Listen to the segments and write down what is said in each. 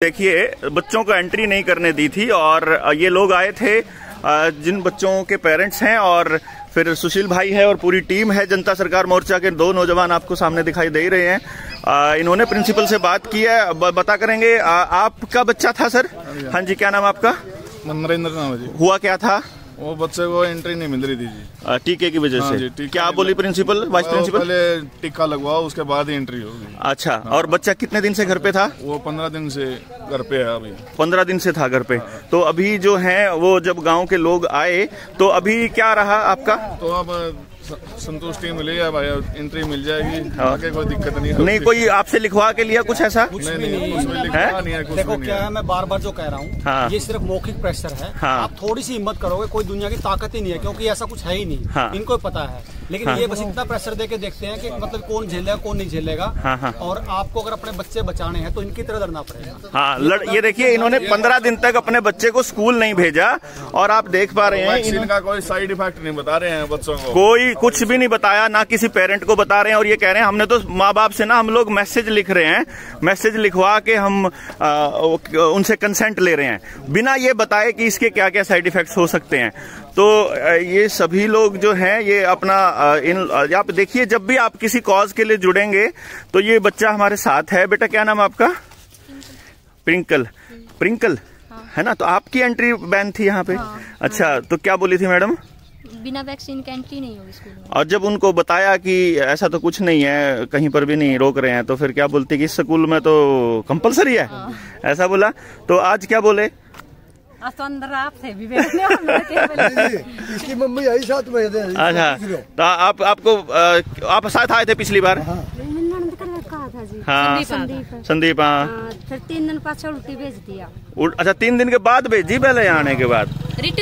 देखिए बच्चों को एंट्री नहीं करने दी थी और ये लोग आए थे जिन बच्चों के पेरेंट्स हैं और फिर सुशील भाई है और पूरी टीम है। जनता सरकार मोर्चा के दो नौजवान आपको सामने दिखाई दे रहे हैं। इन्होंने प्रिंसिपल से बात की है, बता करेंगे आपका बच्चा था सर? हाँ जी, क्या नाम आपका? नरेंद्र नाम है जी। हुआ क्या था? वो बच्चे को एंट्री नहीं मिल रही थी जी, टीके की वजह से। क्या बोली प्रिंसिपल, वाइस प्रिंसिपल? पहले टीका लगवाओ उसके बाद ही एंट्री होगी। अच्छा, और बच्चा कितने दिन से घर पे था? वो 15 दिन से घर पे है अभी। 15 दिन से था घर पे। तो अभी जो है वो जब गांव के लोग आए तो अभी क्या रहा आपका? तो अब संतुष्टि मिलेगा भाई, एंट्री मिल जाएगी, आगे कोई दिक्कत नहीं। नहीं कोई आपसे लिखवा के लिया कुछ ऐसा? नहीं। देखो क्या है, मैं बार बार जो कह रहा हूँ, हाँ। ये सिर्फ मौखिक प्रेशर है। हाँ। आप थोड़ी सी हिम्मत करोगे, कोई दुनिया की ताकत ही नहीं है, क्योंकि ऐसा कुछ है ही नहीं। हाँ। इनको पता है, लेकिन ये बस इतना प्रेशर दे के देखते हैं कि मतलब कौन झेलेगा कौन नहीं झेलेगा। हाँ। और आपको अगर अपने बच्चे बचाने हैं तो इनकी तरह लड़ना पड़ेगा। हाँ, ये देखिए इन्होंने 15 दिन तक अपने बच्चे को स्कूल नहीं भेजा और आप देख पा रहे हैं इनका कोई साइड इफेक्ट नहीं बता रहे हैं बच्चों को, कोई कुछ भी नहीं बताया, ना किसी पेरेंट को बता रहे हैं। और ये कह रहे हैं हमने तो माँ बाप से ना हम लोग मैसेज लिख रहे हैं, मैसेज लिखवा के हम उनसे कंसेंट ले रहे हैं बिना ये बताए कि इसके क्या क्या साइड इफेक्ट्स हो सकते हैं। तो ये सभी लोग जो हैं ये अपना आप देखिए, जब भी आप किसी कॉज के लिए जुड़ेंगे तो ये बच्चा हमारे साथ है। बेटा क्या नाम आपका? प्रिंकल है ना? तो आपकी एंट्री बैन थी यहाँ पे? हाँ, अच्छा, तो क्या बोली थी मैडम? बिना वैक्सीन के एंट्री नहीं होगी स्कूल में। और जब उनको बताया कि ऐसा तो कुछ नहीं है, कहीं पर भी नहीं रोक रहे हैं, तो फिर क्या बोलती कि इस स्कूल में तो कंपलसरी है? हाँ। ऐसा बोला। तो आज क्या बोले? आज तो अंदर आप थे भी इसकी मम्मी आई साथ में। अच्छा, तो आपको आप साथ आए थे पिछली बार? हाँ, संदीप। हाँ, फिर 3 दिन पाछा उल्टी भेज दिया। अच्छा, 3 दिन के बाद भेजी पहले आने के बाद? ठीक।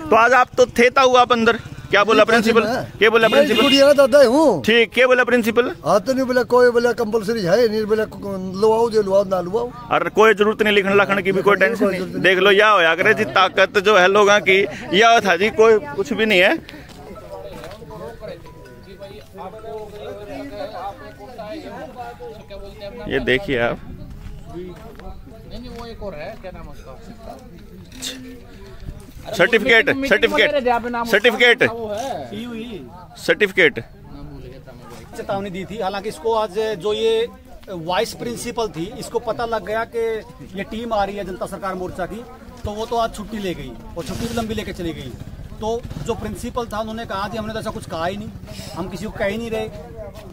तो आज आप तो थे हुआ आप अंदर, क्या बोला प्रिंसिपल? क्या बोला प्रिंसिपल? दादा हूँ। ठीक, क्या बोला प्रिंसिपल? हाँ, तो नहीं बोला कोई, बोला कंपलसरी है नहीं, बोला लुआओ जो लुआओ ना लुआओ। और कोई जरूरत नहीं लिखने लखन की भी, कोई टेंशन नहीं। देख लो या होया करे जी, ताकत जो है लोगों की या था जी, कोई कुछ भी नहीं है। ये देखिए आप, सर्टिफिकेट चेतावनी दी थी। हालांकि इसको आज जो ये वाइस प्रिंसिपल थी, इसको पता लग गया कि ये टीम आ रही है जनता सरकार मोर्चा की, तो वो तो आज छुट्टी ले गई और छुट्टी भी लंबी लेके चली गई। तो जो प्रिंसिपल था उन्होंने कहा थी हमने तो ऐसा कुछ कहा ही नहीं, हम किसी को कह ही नहीं रहे।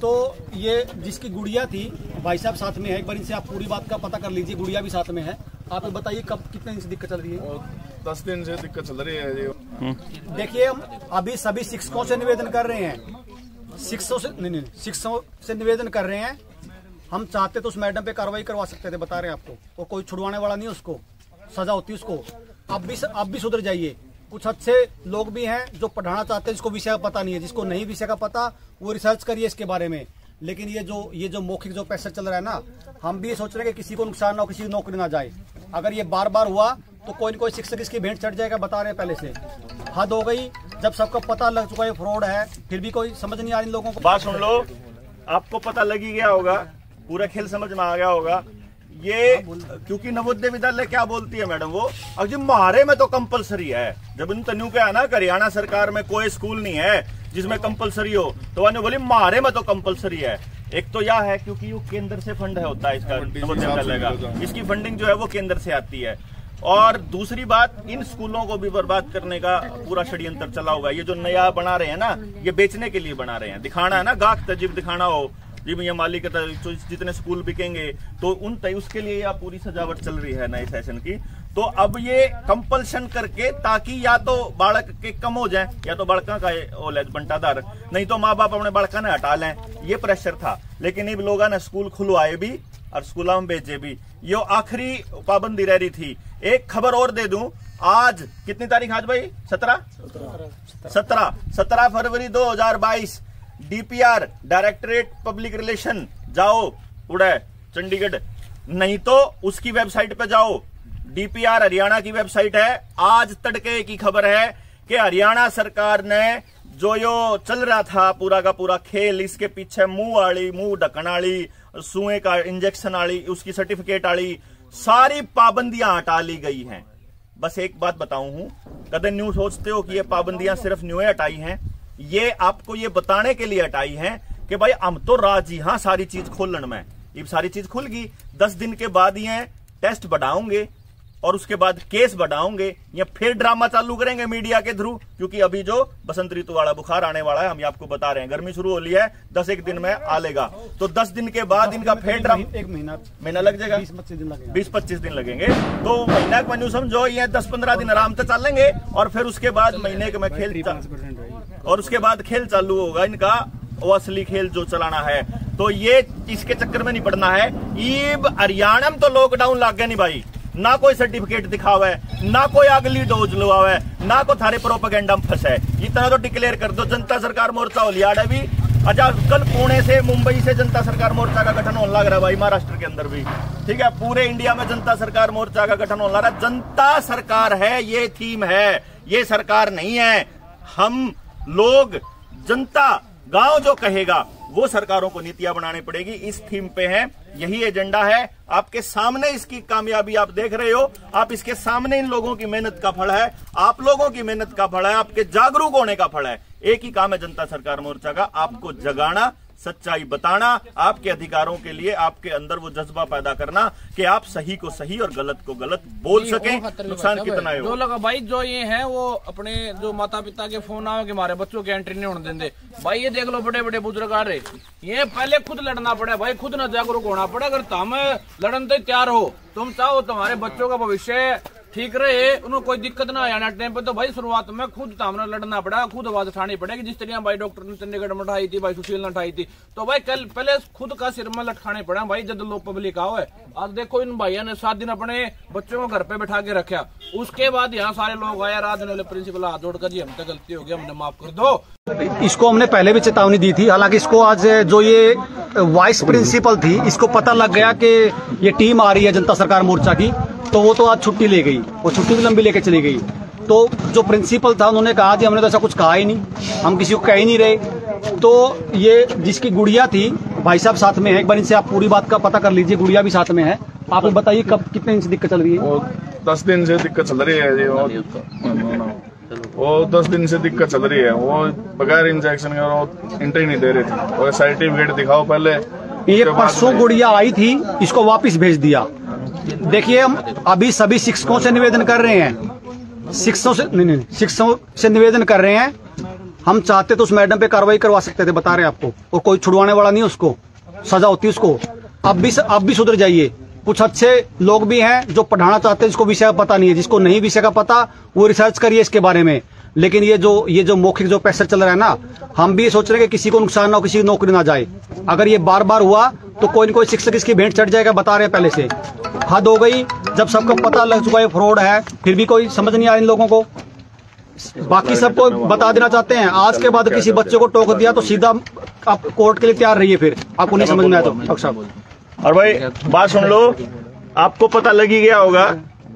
तो ये जिसकी गुड़िया थी, भाई साहब साथ में है, एक बार इनसे आप पूरी बात का पता कर लीजिए, गुड़िया भी साथ में है। आप बताइए कब कितने दिन से दिक्कत चल रही है? 10 दिन से दिक्कत चल रही है। देखिए हम अभी सभी शिक्षकों से निवेदन कर रहे हैं, शिक्षकों से निवेदन कर रहे हैं। हम चाहते तो उस मैडम पे कार्रवाई करवा सकते थे, बता रहे हैं आपको, वो कोई छुड़वाने वाला नहीं है, उसको सजा होती है उसको। अब भी सुधर जाइए। कुछ अच्छे लोग भी हैं जो पढ़ाना चाहते हैं, जिसको विषय का पता नहीं है, जिसको नहीं विषय का पता वो रिसर्च करिए इसके बारे में। लेकिन ये जो मौखिक जो प्रेशर चल रहा है ना, हम भी ये सोच रहे हैं कि किसी को नुकसान ना हो, किसी की नौकरी ना जाए। अगर ये बार बार हुआ तो कोई न कोई शिक्षक इसकी भेंट चढ़ जाएगा, बता रहे हैं पहले से। हद हो गई, जब सबको पता लग चुका है फ्रॉड है, फिर भी कोई समझ नहीं आ रही लोगों को। बात सुन लो, आपको पता लग ही गया होगा, पूरा खेल समझ में आ गया होगा। ये क्योंकि नवोदय विद्यालय क्या बोलती है मैडम, वो अब जी मारे में तो कंपलसरी है। जब इन तनु क्या है ना, हरियाणा सरकार में कोई स्कूल नहीं है जिसमें कंपलसरी हो, तो उन्होंने बोली मारे में तो कंपलसरी है। एक तो यह है क्योंकि वो केंद्र से फंड है होता है इसका, नवोदय विद्यालय का, इसकी फंडिंग जो है वो केंद्र से आती है। और दूसरी बात, इन स्कूलों को भी बर्बाद करने का पूरा षड्यंत्र चला हुआ है। ये जो नया बना रहे हैं ना, ये बेचने के लिए बना रहे हैं, दिखाना है ना, गाहक तजीब दिखाना हो जी, ये मालिक जितने स्कूल बिकेंगे तो उसके लिए यह पूरी सजावट चल रही है नए सेशन की। तो अब ये कंपल्शन करके, ताकि या तो बालक के कम हो जाए, या तो बालका का बंटादार, नहीं तो माँ बाप अपने बालका ने हटा लें, ये प्रेशर था। लेकिन इन लोगों ने स्कूल खुलवाए भी और स्कूलों में भेजे भी, ये आखिरी पाबंदी रह रही थी। एक खबर और दे दूं, आज कितनी तारीख आज भाई? 17 फरवरी 2022, डीपीआर डायरेक्टरेट पब्लिक रिलेशन जाओ उड़े चंडीगढ़, नहीं तो उसकी वेबसाइट पे जाओ, डीपीआर हरियाणा की वेबसाइट है। आज तड़के की खबर है कि हरियाणा सरकार ने जो यो चल रहा था पूरा का पूरा खेल, इसके पीछे मुंह ढकन वाली, सुए का इंजेक्शन वाली, उसकी सर्टिफिकेट वाली सारी पाबंदियां हटा ली गई हैं। बस एक बात बताऊं हूं, कदे न्यू सोचते हो कि ये पाबंदियां सिर्फ न्यू हटाई हैं, ये आपको ये बताने के लिए हटाई हैं कि भाई हम तो राजी हां सारी चीज खोलन में। ये सारी चीज खुल गई, 10 दिन के बाद ये टेस्ट बढ़ाओगे और उसके बाद केस बढ़ाओगे या फिर ड्रामा चालू करेंगे मीडिया के थ्रू, क्योंकि अभी जो बसंत ऋतु वाला बुखार आने वाला है, हम आपको बता रहे हैं, गर्मी शुरू हो ली है, 10 दिन में आ लेगा, तो 10 दिन के बाद इनका फिर ड्रामा, एक महीना लग जाएगा, 20-25 दिन लगेंगे, तो महीना का मेन्यू समझो, ये 10-15 दिन आराम से चलेंगे और फिर उसके बाद महीने के में खेल और उसके बाद खेल चालू होगा इनका, वो असली खेल जो चलाना है। तो ये इसके चक्कर में नहीं पड़ना है। ईब हरियाणा में तो लॉकडाउन लाग गया नहीं भाई, ना कोई सर्टिफिकेट दिखावा है, ना कोई अगली डोज लुआ है, ना कोई थारे प्रोपेगेंडा में फंसा है। इतना तो डिक्लेयर कर दो, जनता सरकार मोर्चा होलियाड़ा भी। अच्छा, कल पुणे से मुंबई से जनता सरकार मोर्चा का गठन होने लग रहा है भाई, महाराष्ट्र के अंदर भी, ठीक है, पूरे इंडिया में जनता सरकार मोर्चा का गठन होने लग रहा है। जनता सरकार है, ये थीम है, ये सरकार नहीं है। हम लोग, जनता, गांव जो कहेगा वो सरकारों को नीतियां बनानी पड़ेगी, इस थीम पे है, यही एजेंडा है। आपके सामने इसकी कामयाबी आप देख रहे हो, आप इसके सामने इन लोगों की मेहनत का फल है, आप लोगों की मेहनत का फल है, आपके जागरूक होने का फल है। एक ही काम है जनता सरकार मोर्चा का, आपको जगाना, सच्चाई बताना, आपके अधिकारों के लिए आपके अंदर वो जज्बा पैदा करना कि आप सही को सही और गलत को गलत बोल सकें। नुकसान कितना है जो लगा भाई, जो ये है वो अपने जो माता पिता के फोन आओ कि हमारे बच्चों की एंट्री नहीं होने देंगे भाई, ये देख लो बड़े बड़े बुजुर्ग आ रहे, ये पहले खुद लड़ना पड़े भाई, खुद न जागरूक होना पड़े। अगर तुम लड़न तो तैयार हो, तुम चाहो तुम्हारे बच्चों का भविष्य ठीक रहे, उनको कोई दिक्कत ना आना टाइम पे, तो भाई शुरुआत में खुद सामने लड़ना पड़ा, खुद आवाज उठानी पड़ेगी। जिस तरह भाई डॉक्टर ने चंडीगढ़ में उठाई थी, भाई सुशील ने उठाई थी, तो भाई कल पहले खुद का सिर में लटकाने पड़ा भाई, जब लोग पब्लिक आओ है। आज देखो इन भाइयों ने 7 दिन अपने बच्चों को घर पे बैठा के रखा, उसके बाद यहाँ सारे लोग आए, रात ने प्रिंसिपल हाथ जोड़कर जी हमसे गलती हो गई, हमने माफ कर दो। इसको हमने पहले भी चेतावनी दी थी, हालांकि इसको आज जो ये वाइस प्रिंसिपल थी, इसको पता लग गया कि ये टीम आ रही है जनता सरकार मोर्चा की, तो वो तो आज छुट्टी ले गई, वो छुट्टी भी लंबी लेके चली गई। तो जो प्रिंसिपल था उन्होंने कहा कि हमने तो ऐसा कुछ कहा ही नहीं, हम किसी को कह ही नहीं रहे। तो ये जिसकी गुड़िया थी, भाई साहब साथ में है, एक बार इनसे आप पूरी बात का पता कर लीजिए, गुड़िया भी साथ में है, आप बताइए कब कितने दिन से दिक्कत चल रही है? 10 दिन से दिक्कत चल रही है जी, वो 10 दिन से दिक्कत चल रही है, वो बगैर इंजेक्शन के वो एंट्री नहीं दे रही थी, और सर्टिफिकेट दिखाओ पहले। ये परसों गुड़िया आई थी, इसको वापस भेज दिया। देखिए, हम अभी सभी शिक्षकों से निवेदन कर रहे हैं, शिक्षकों से निवेदन कर रहे हैं, हम चाहते तो उस मैडम पे कार्रवाई करवा सकते थे, बता रहे हैं आपको, और कोई छुड़वाने वाला नहीं, उसको सजा होती है उसको। अब भी सुधर जाइए। कुछ अच्छे लोग भी हैं जो पढ़ाना चाहते हैं, जिसको विषय का पता नहीं है, जिसको नहीं विषय का पता वो रिसर्च करिए इसके बारे में। लेकिन ये जो मौखिक जो प्रेशर चल रहा है ना, हम भी सोच रहे हैं कि किसी को नुकसान ना हो, किसी की नौकरी ना जाए। अगर ये बार बार हुआ तो कोई न कोई शिक्षक इसकी भेंट चढ़ जाएगा, बता रहे हैं पहले से। हद हो गई, जब सबको पता लग चुका है फ्रॉड है, फिर भी कोई समझ नहीं आ इन लोगों को। बाकी सबको बता देना चाहते हैं, आज के बाद किसी बच्चे को टोक दिया तो सीधा आप कोर्ट के लिए तैयार रहिए, फिर आपको नहीं समझ में आया तो डॉक्टर साहब। और भाई बात सुन लो, आपको पता लग ही गया होगा,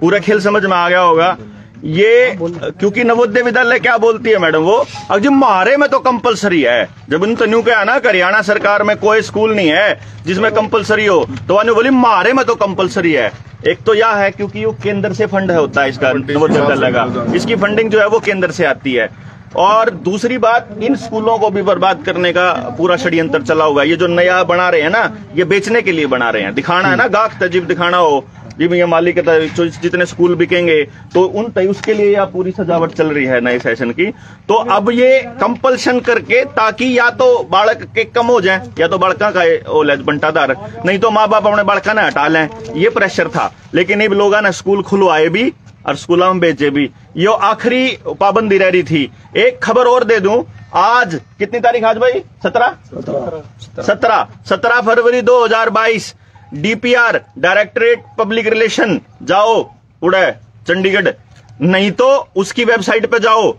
पूरा खेल समझ में आ गया होगा। ये क्योंकि नवोदय विद्यालय क्या बोलती है मैडम, वो अब जी मारे में तो कंपलसरी है। जब इन तन्यू क्या ना, हरियाणा सरकार में कोई स्कूल नहीं है जिसमें कंपलसरी हो, तो वाने बोली मारे में तो कंपलसरी है। एक तो यह है क्योंकि वो केंद्र से फंड होता है इसका, नवोदय विद्यालय का, इसकी फंडिंग जो है वो केंद्र से आती है। और दूसरी बात, इन स्कूलों को भी बर्बाद करने का पूरा षड्यंत्र चला हुआ है। ये जो नया बना रहे हैं ना, ये बेचने के लिए बना रहे हैं, दिखाना है ना, गाख तजीब दिखाना हो जी, ये मालिक जितने स्कूल बिकेंगे तो उन उसके लिए यह पूरी सजावट चल रही है नए सेशन की। तो अब ये कंपल्शन करके, ताकि या तो बालक के कम हो जाए, या तो बालका का ओलेज बंटादार, नहीं तो माँ बाप अपने बालका ने हटा लें, ये प्रेशर था। लेकिन अब लोग ना स्कूल खुलवाए भी और स्कूलों में बेचे भी, ये आखिरी पाबंदी रह रही थी। एक खबर और दे दूं, आज कितनी तारीख आज भाई? 17 फरवरी 2022, डीपीआर डायरेक्टरेट पब्लिक रिलेशन जाओ उड़े चंडीगढ़, नहीं तो उसकी वेबसाइट पे जाओ,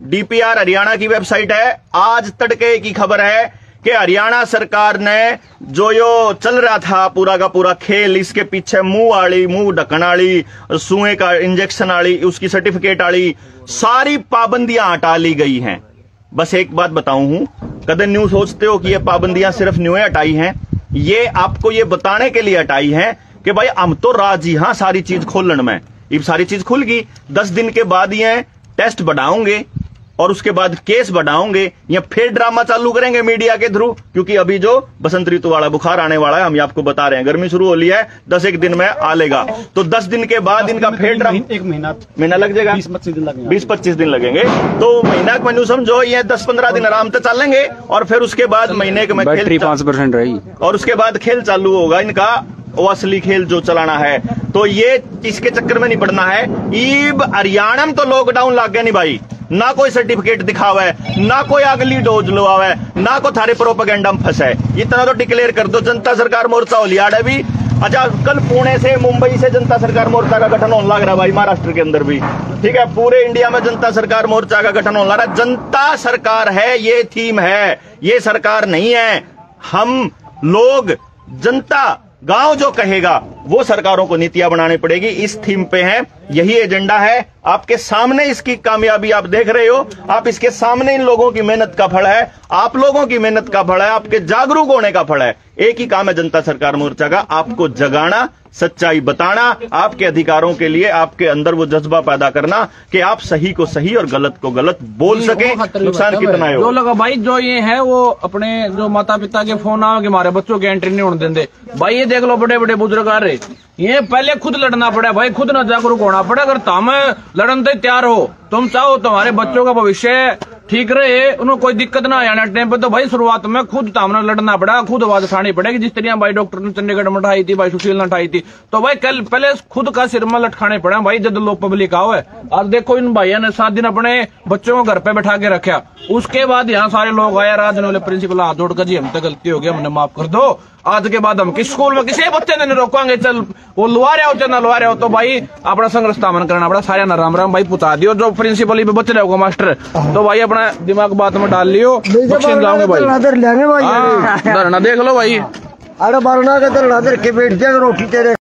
डीपीआर हरियाणा की वेबसाइट है। आज तड़के की खबर है कि हरियाणा सरकार ने जो यो चल रहा था पूरा का पूरा खेल, इसके पीछे मुंह ढकन वाली, सुए का इंजेक्शन वाली, उसकी सर्टिफिकेट वाली सारी पाबंदियां हटा ली गई हैं। बस एक बात बताऊं हूं, कदे न्यू सोचते हो कि ये पाबंदियां सिर्फ न्यू हटाई हैं, ये आपको ये बताने के लिए हटाई हैं कि भाई हम तो राजी हाँ सारी चीज खोलन में, ये सारी चीज खुल गई। 10 दिन के बाद ये टेस्ट बढ़ाओगे और उसके बाद केस बढ़ाओगे, या फिर ड्रामा चालू करेंगे मीडिया के थ्रू, क्योंकि अभी जो बसंत ऋतु वाला बुखार आने वाला है, हम आपको बता रहे हैं, गर्मी शुरू हो ली है, 10 दिन में आ लेगा, तो 10 दिन के बाद इनका फिर एक महीना लग जाएगा, 20-25 दिन लगेंगे, तो महीना का मेन्यू समझो, ये 10-15 दिन आराम से चलेंगे, और फिर उसके बाद महीने के में बैटरी 5% रही, और उसके बाद खेल चालू होगा इनका, वो असली खेल जो चलाना है। तो ये इसके चक्कर में नहीं पड़ना है। ईब हरियाणा में तो लॉकडाउन लाग गया नहीं भाई, ना कोई सर्टिफिकेट दिखावा है, ना कोई अगली डोज लुआवा है, ना कोई थारे प्रोपेगेंडा में फंसा है, इतना तो डिक्लेयर कर दो। जनता सरकार मोर्चा होलियाड़ भी, अच्छा कल पुणे से मुंबई से जनता सरकार मोर्चा का गठन होने लग रहा है भाई, महाराष्ट्र के अंदर भी, ठीक है, पूरे इंडिया में जनता सरकार मोर्चा का गठन होने लग रहा है। जनता सरकार है, ये थीम है, ये सरकार नहीं है। हम लोग जनता, गांव जो कहेगा वो सरकारों को नीतियां बनानी पड़ेगी, इस थीम पे है, यही एजेंडा है। आपके सामने इसकी कामयाबी आप देख रहे हो, आप इसके सामने इन लोगों की मेहनत का फल है, आप लोगों की मेहनत का फल है, आपके जागरूक होने का फल है। एक ही काम है जनता सरकार मोर्चा का, आपको जगाना, सच्चाई बताना, आपके अधिकारों के लिए आपके अंदर वो जज्बा पैदा करना कि आप सही को सही और गलत को गलत बोल सके, नुकसान कितना है जो लगा भाई, जो ये है वो अपने जो माता पिता के फोन आओ कि हमारे बच्चों की एंट्री नहीं होने देंगे भाई, ये देख लो बड़े बड़े बुजुर्ग आ रहे, ये पहले खुद लड़ना पड़ा भाई, खुद न जागरूक होना पड़ा। अगर तुम लड़न तो तैयार हो, तुम चाहो तुम्हारे बच्चों का भविष्य ठीक रहे, उनको कोई दिक्कत ना आने टाइम पे, तो भाई शुरुआत में खुद सामने लड़ना पड़ा, खुद आवाज उठानी पड़ेगी। जिस तरह भाई डॉक्टर ने चंडीगढ़ में उठाई थी, भाई सुशील ने उठाई थी, तो भाई कल पहले खुद का सिर में लटकाने पड़ा भाई, जब लोग पब्लिक आओ है। आज देखो इन भाइयों ने 7 दिन अपने बच्चों को घर पे बैठा के रखा, उसके बाद यहाँ सारे लोग आए, राज ने प्रिंसिपल हाथ जोड़ कर जी हमसे गलती हो गई, हमने माफ कर दो, आज के बाद हम किस स्कूल में किसी बच्चे ने नहीं रोकांगे, चल वो लुआ रहे हो चाहे ना लुआ रहे हो, तो भाई अपना संघर्ष स्थापन करना पड़ा। सारे राम राम भाई पुता दियो, जो प्रिंसिपल पे बच्चे रहोगे मास्टर, तो भाई अपना दिमाग बात में डाल लियो, लाओगे भाई धरना देख लो भाई, अरे बारना का धरना के बैठ जाएगा रोटी तेरे